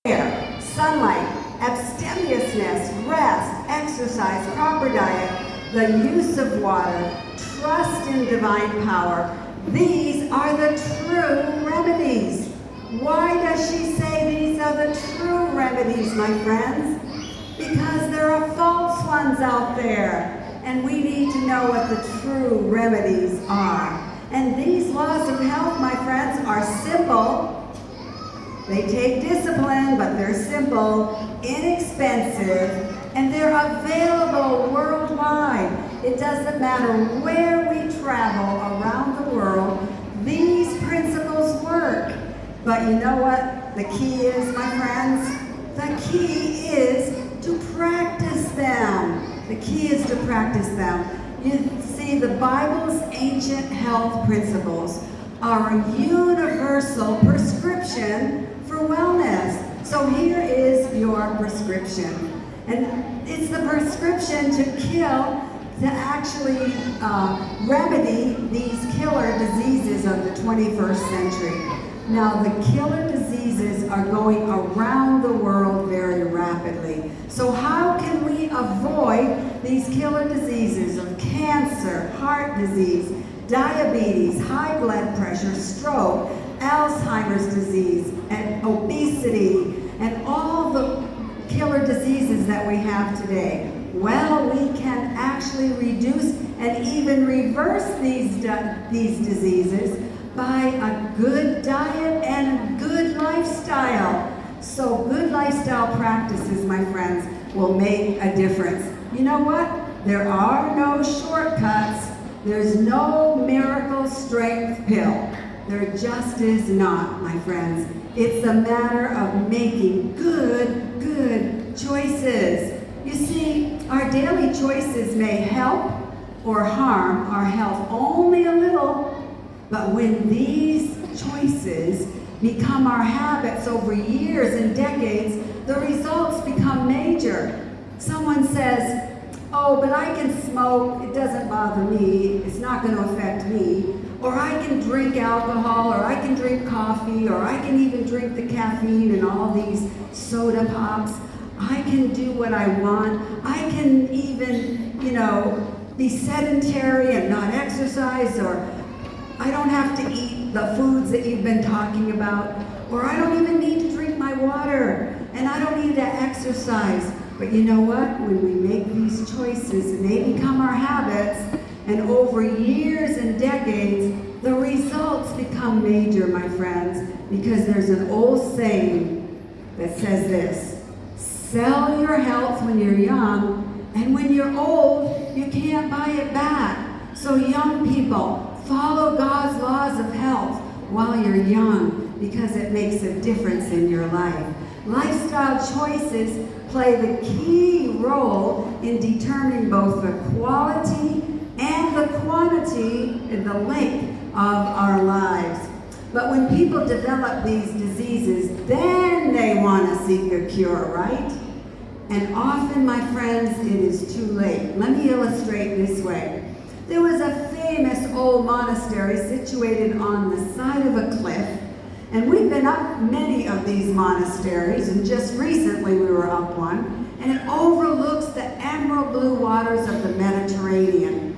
air, sunlight, abstemiousness, rest, exercise, proper diet, the use of water, trust in divine power. These are the true remedies. Why does she say these are the true remedies, my friends? Because there are false ones out there, and we need to know what the true remedies are. And these laws of health, my friends, are simple. They take discipline, but they're simple, inexpensive, and they're available worldwide. It doesn't matter where we travel around the world, these principles work. But you know what the key is, my friends? The key is to practice them. The key is to practice them. You see, the Bible's ancient health principles are a universal prescription for wellness. So here is your prescription. And it's the prescription to actually remedy these killer diseases of the 21st century. Now, the killer diseases are going around the world very rapidly. So how can we avoid these killer diseases of cancer, heart disease, diabetes, high blood pressure, stroke, Alzheimer's disease, and obesity, and all the killer diseases that we have today? Well, we can actually reduce and even reverse these diseases by a good diet and a good lifestyle. So good lifestyle practices, my friends, will make a difference. You know what? There are no shortcuts. There's no miracle strength pill. There just is not, my friends. It's a matter of making good choices. You see, our daily choices may help or harm our health only a little, but when these choices become our habits over years and decades, the results become major. Someone says, oh, but I can smoke, it doesn't bother me, it's not going to affect me. Or I can drink alcohol, or I can drink coffee, or I can even drink the caffeine and all these soda pops. I can do what I want. I can even, be sedentary and not exercise, or I don't have to eat the foods that you've been talking about, or I don't even need to drink my water, and I don't need to exercise. But you know what? When we make these choices and they become our habits, and over years and decades, the results become major, my friends, because there's an old saying that says this: sell your health when you're young, and when you're old, you can't buy it back. So young people, follow God's laws of health while you're young, because it makes a difference in your life. Lifestyle choices play the key role in determining both the quality and the quantity and the length of our lives. But when people develop these diseases, then they want to seek a cure, right? And often, my friends, it is too late. Let me illustrate this way. There was a famous old monastery situated on the side of a cliff, and we've been up many of these monasteries, and just recently we were up one, and it overlooks the emerald blue waters of the Mediterranean.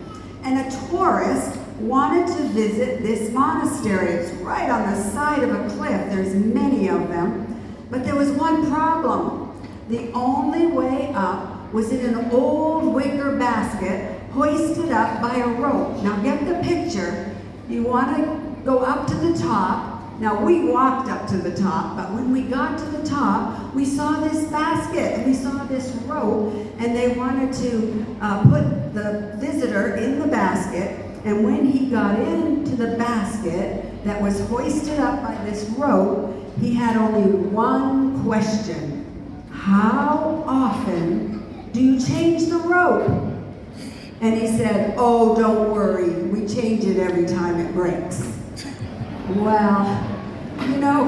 And a tourist wanted to visit this monastery. It's right on the side of a cliff. There's many of them. But there was one problem. The only way up was in an old wicker basket hoisted up by a rope. Now get the picture. You want to go up to the top. Now we walked up to the top, but when we got to the top, we saw this basket and we saw this rope, and they wanted to put the visitor in the basket. And when he got into the basket that was hoisted up by this rope, he had only one question: how often do you change the rope? And he said, oh, don't worry, we change it every time it breaks. Well,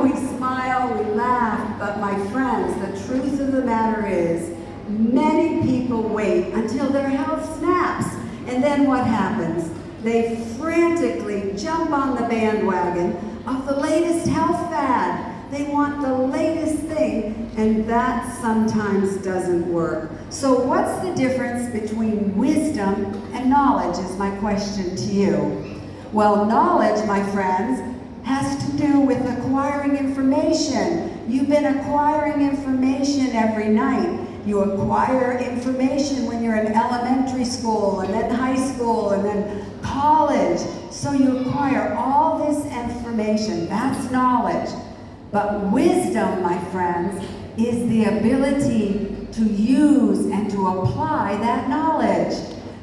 we smile, we laugh, but my friends, the truth of the matter is, many people wait until their health snaps. And then what happens? They frantically jump on the bandwagon of the latest health fad. They want the latest thing, And that sometimes doesn't work. So what's the difference between wisdom and knowledge is my question to you. Well, knowledge, my friends, has to do with acquiring information. You've been acquiring information every night. You acquire information when you're in elementary school and then high school and then college. So you acquire all this information. That's knowledge. But wisdom, my friends, is the ability to use and to apply that knowledge.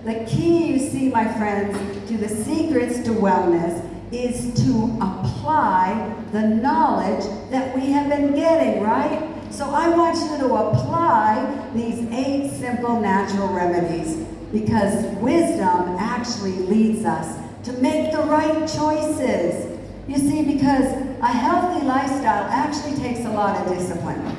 The key, you see, my friends, to the secrets to wellness is to apply the knowledge that we have been getting, right? So I want you to apply these 8 simple natural remedies, because wisdom actually leads us to make the right choices. You see, because a healthy lifestyle actually takes a lot of discipline.